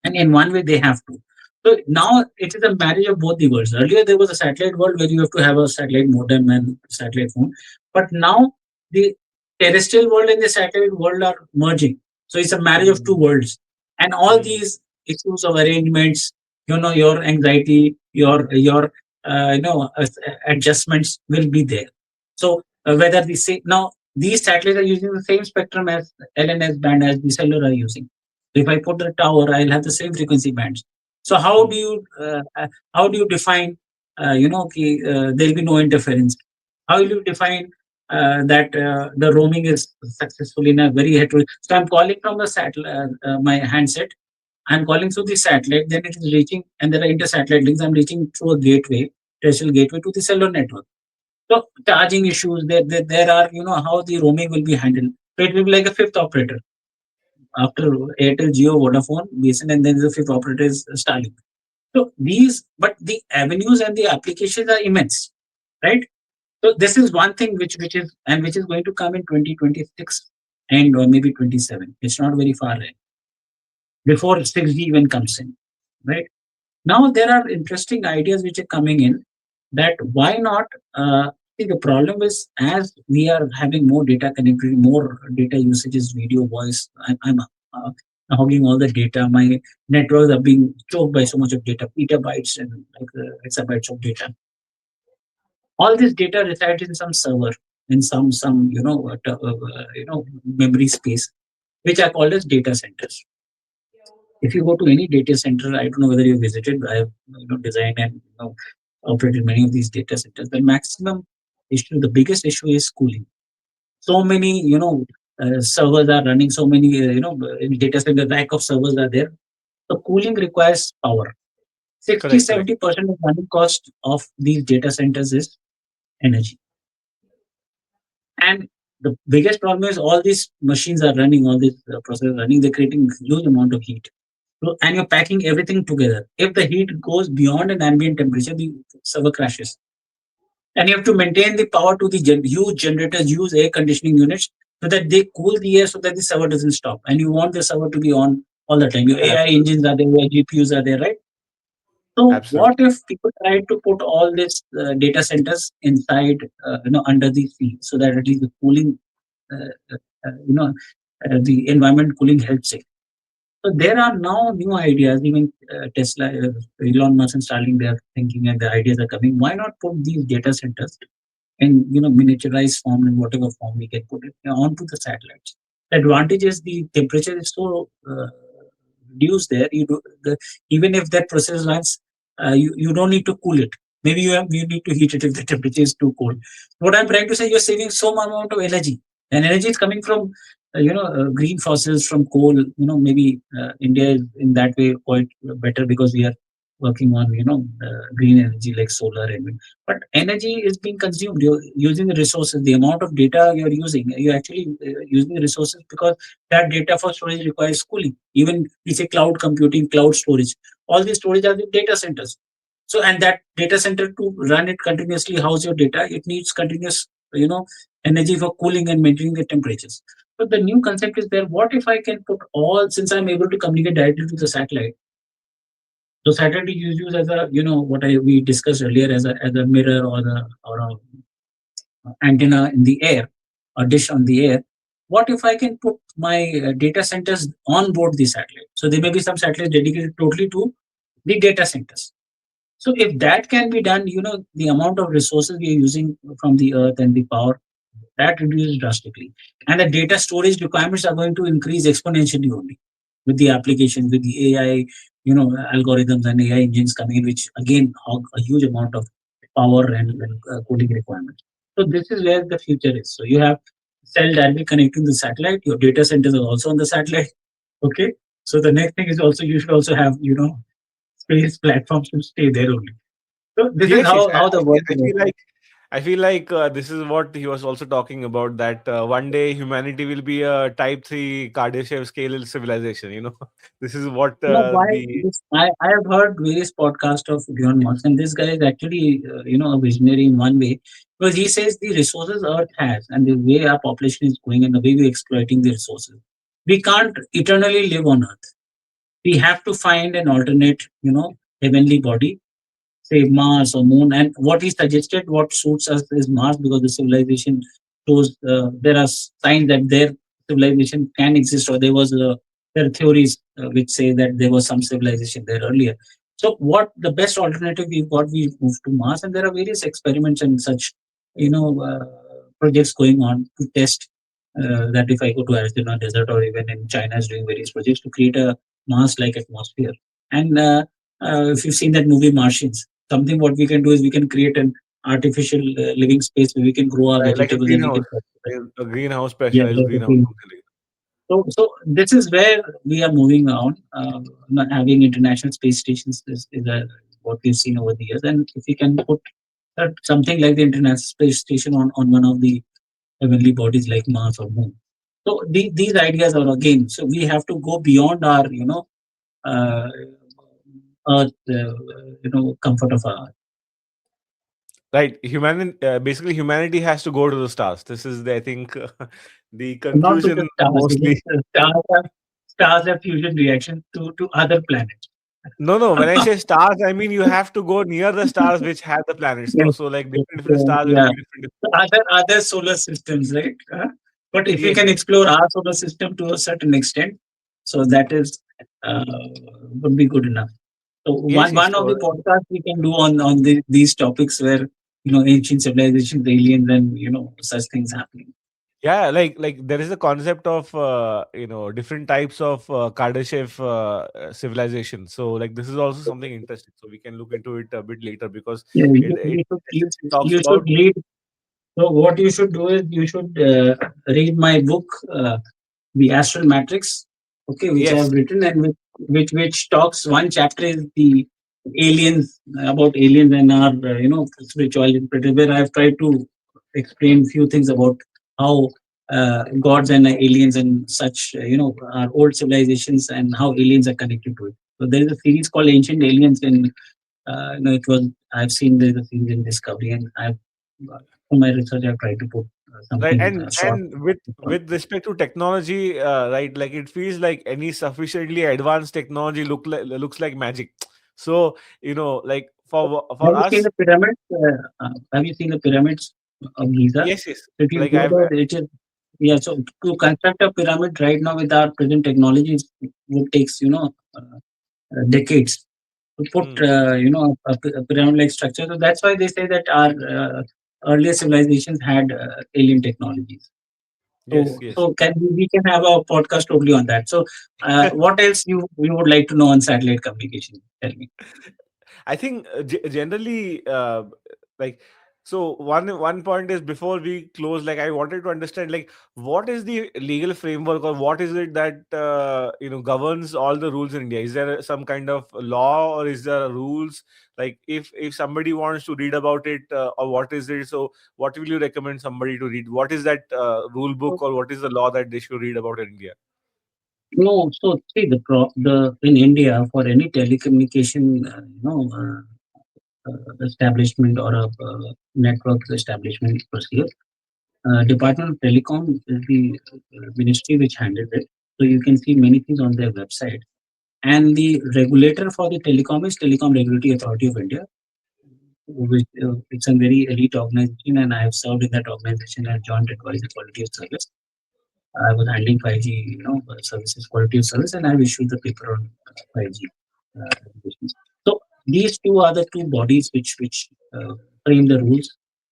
And in one way they have to. So now it is a marriage of both the worlds. Earlier there was a satellite world where you have to have a satellite modem and satellite phone, but now the terrestrial world and the satellite world are merging. So it's a marriage of two Mm, worlds, and all mm, these issues of arrangements, your anxiety, your adjustments will be there. So whether the same now these satellites are using the same spectrum as LNS band as the cellular are using. If I put the tower, I'll have the same frequency bands. So mm. how do you define there'll be no interference? How will you define that the roaming is successful in a very hetero? So I'm calling from the satellite, my handset. I'm calling through the satellite. Then it is reaching, and there are inter-satellite links. I'm reaching through a gateway, terrestrial gateway to the cellular network. So charging issues, there are how the roaming will be handled. So it will be like a fifth operator after Airtel, Jio, Vodafone, BSN, and then the fifth operator is Starlink. So but the avenues and the applications are immense, right? So this is one thing which is going to come in 2026 and or maybe 27. It's not very far away before 6G even comes in, right? Now there are interesting ideas which are coming in that why not? See, the problem is as we are having more data connectivity, more data usages, video, voice. I'm hogging all the data. My networks are being choked by so much of data, petabytes and like exabytes of data. All this data resides in some server, in some memory space, which are called as data centers. If you go to any data center, I don't know whether you visited. I have designed and operated many of these data centers. The maximum issue, the biggest issue is cooling. So many servers are running. So many in data center rack of servers are there. So cooling requires power. 60 Correct, correct. 70% of running cost of these data centers is energy. And the biggest problem is all these machines are running, all these processes running, they're creating huge amount of heat. So, and you're packing everything together. If the heat goes beyond an ambient temperature, the server crashes. And you have to maintain the power to the huge generators, use air conditioning units so that they cool the air so that the server doesn't stop. And you want the server to be on all the time. Your AI engines Absolutely. are there, your GPUs are there, right? So what Absolutely. if people try to put all these data centers inside, under the sea, so that at least the cooling, uh, uh, the environment cooling helps it. So there are now new ideas. Even Tesla, Elon Musk, and Starlink, they are thinking, and the ideas are coming. Why not put these data centers in miniaturized form in whatever form we can put it onto the satellites? The advantage is the temperature is so reduced there. Even if that process runs, you don't need to cool it. Maybe you need to heat it if the temperature is too cold. What I'm trying to say, you're saving so much amount of energy, and energy is coming from green fossils, from coal. Maybe India is in that way quite better because we are working on green energy like solar and wind. But energy is being consumed. You're using the resources, the amount of data you're using. You're actually using the resources because that data for storage requires cooling. Even we say cloud computing, cloud storage. All these storage are the data centers. So, and that data center to run it continuously, house your data, it needs continuous, energy for cooling and maintaining the temperatures. But the new concept is there. What if I can put all, since I'm able to communicate directly to the satellite, so satellite is used as a, we discussed earlier as a mirror or a antenna in the air, a dish on the air. What if I can put my data centers on board the satellite? So there may be some satellites dedicated totally to the data centers. So if that can be done, the amount of resources we are using from the earth and the power, that reduces drastically. And the data storage requirements are going to increase exponentially only with the application, with the AI, algorithms and AI engines coming in, which again hog a huge amount of power and cooling requirements. So this is where the future is. So you have cell directly connecting the satellite. Your data centers are also on the satellite. Okay. So the next thing is also you should also have space platforms to stay there only. So this is Yes, yes. how the world I will feel open. like this is what he was also talking about, that one day humanity will be a type 3 Kardashev scale civilization. This is what Why the this? I have heard various podcasts of Elon Musk, and this guy is actually, a visionary in one way because he says the resources Earth has and the way our population is going and the way we're exploiting the resources, we can't eternally live on Earth. We have to find an alternate, heavenly body, say Mars or Moon. And what he suggested, what suits us is Mars, because the civilization shows there are signs that their civilization can exist, or there are theories which say that there was some civilization there earlier. So, what the best alternative we've got, we moved to Mars, and there are various experiments and such, projects going on to test that if I go to Arizona desert, or even in China is doing various projects to create a Mars-like atmosphere. And if you've seen that movie Martians, something what we can do is we can create an artificial living space where we can grow our Like a vegetables and we greenhouse, can cultivate. a greenhouse, Yeah, pressurized like a greenhouse, green. something like So this is where we are moving on. Not having international space stations is what we've seen over the years, and if we can put something like the international space station on one of the heavenly bodies like Mars or Moon. So these ideas are, again. So we have to go beyond our uh, Earth, comfort of our. right. Basically, humanity has to go to the stars. This is, I think, the Not to the conclusion stars, because mostly. stars have fusion reactions to other planets. No, no. When I say stars, I mean you have to go near the stars which have the planets. No, Yes, so like yes, different stars will yeah. be different. Other solar systems, right? But if we Yes, can yes. explore our solar system to a certain extent, so that is uh, would be good enough. So Yes, yes. one of So the podcasts we can do on these topics where ancient civilizations, aliens, and such things happening. yeah, like there is a concept of different types of Kardashev civilization. So like this is also something interesting. So we can look into it a bit later because Yeah, it essentially talks you should about. read. So what you should do is you should read my book, The Astral Matrix, okay, which I Yes. have written, and which talks, one chapter is the aliens, about aliens and our spirituality, where I have tried to explain few things about how gods and aliens and such, our old civilizations, and how aliens are connected to it. So there is a series called Ancient Aliens, and it was, I've seen there's a series in Discovery, and I've for my research I've tried to put Right, something short. and with respect to technology, right, like it feels like any sufficiently advanced technology looks like magic. So like for Have you seen us, the pyramids? Have you seen the pyramids of Giza? yes, yes, If you like go I've there, it is, yeah. So to construct a pyramid right now with our present technologies would takes decades to put mm, a pyramid-like structure. So that's why they say that our earlier civilizations had alien technologies. yes, So yes. so we can have a podcast totally on that. So what else you would like to know on satellite communication? Tell me. I think generally, like, so one point is before we close, like I wanted to understand, like, what is the legal framework, or what is it that governs all the rules in India? Is there some kind of law, or is there rules? Like, if somebody wants to read about it, or what is it? So, what will you recommend somebody to read? What is that rule book, or what is the law that they should read about in India? No, so see the in India, for any telecommunication establishment, or a network establishment procedure, Department of Telecom is the ministry which handles it. So you can see many things on their website. And the regulator for the telecom is Telecom Regulatory Authority of India, which it's a very elite organization, and I have served in that organization as joint advisor quality of service. I was handling 5G, services, quality of service, and I've issued the paper on 5G regulations. So these two are the two bodies which frame the rules.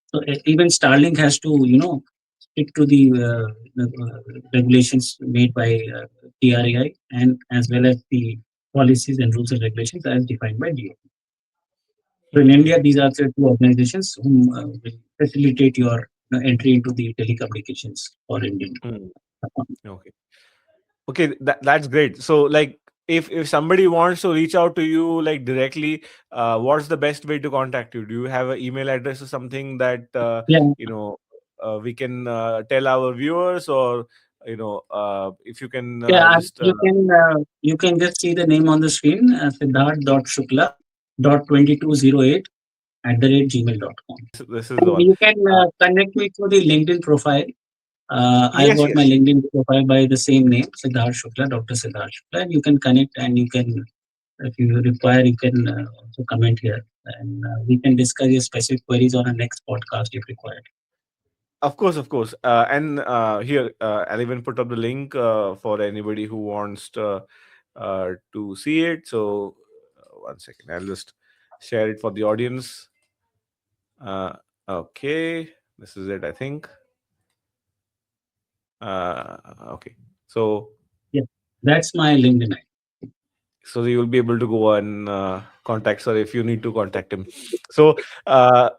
So even Starlink has to, stick to the regulations made by TRAI, and as well as the policies and rules and regulations as defined by Jio. So in India, Mm-hmm. these are the two organizations whom will facilitate your entry into the telecommunications for Indian. Mm. Okay. Okay, that's great. So like if somebody wants to reach out to you like directly, what's the best way to contact you? Do you have an email address or something that Yeah, you know we can tell our viewers, or if you can yeah. just You can just see the name on the screen, Sidharth.Shukla.2208 @gmail.com. this is the And one. you can Uh, connect me through the LinkedIn profile. I've yes, got my yes. LinkedIn profile by the same name, Sidharth Shukla, Dr. Sidharth Shukla. And you can connect, and you can If you require, you can also comment here, and we can discuss your specific queries on our next podcast if required. Of course, of course. And here, I'll even put up the link for anybody who wants to see it. So, one second, I'll just share it for the audience. Uh, okay, this is it, I think. Okay, so Yeah, that's my LinkedIn. you will be able to go and contact sir if you need to contact him. So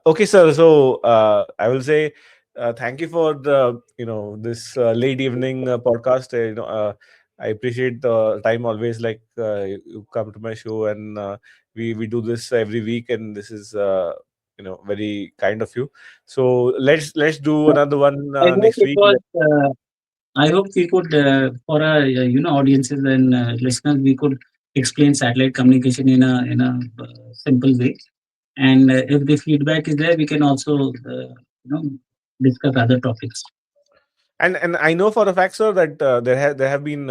okay sir, so I will say thank you for the this late evening podcast. I appreciate the time always, like you come to my show, and we do this every week, and this is very kind of you. So let's do another one I hope next it week. was. I hope we could, for our audiences and listeners, we could explain satellite communication in a simple way. And if the feedback is there, we can also discuss other topics. And I know for a fact, sir, that there have been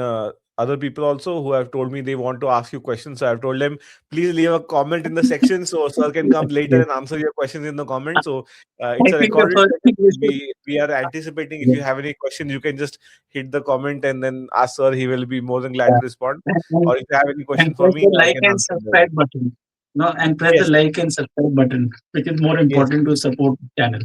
other people also who have told me they want to ask you questions. So I've told them, please leave a comment in the section so sir can come later Yes. and answer your questions in the comments. So I it's a think the recorded first thing session. we should. We are anticipating, if Yeah. you have any questions, you can just hit the comment and then ask sir. He will be more than glad Yeah. to respond. And, Or if you have any question and for press me, the I like can and answer them. subscribe button. No, and press the Yes, like and subscribe button, which is more yes. important to support the channel,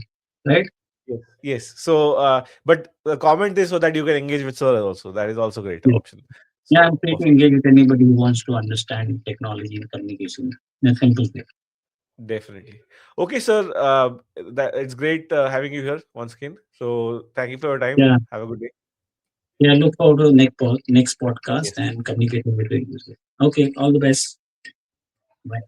right? Yes. Yes. So, but the comment is so that you can engage with sir also. That is also great Yeah. option. Yeah, I'm So free to perfect. engage with anybody who wants to understand technology and communication in a simple way. Definitely. Okay, sir. That it's great having you here once again. So thank you for your time. Yeah. Have a good day. Yeah, look forward to the next podcast Yes. and communicating with you. Okay, all the best. Bye.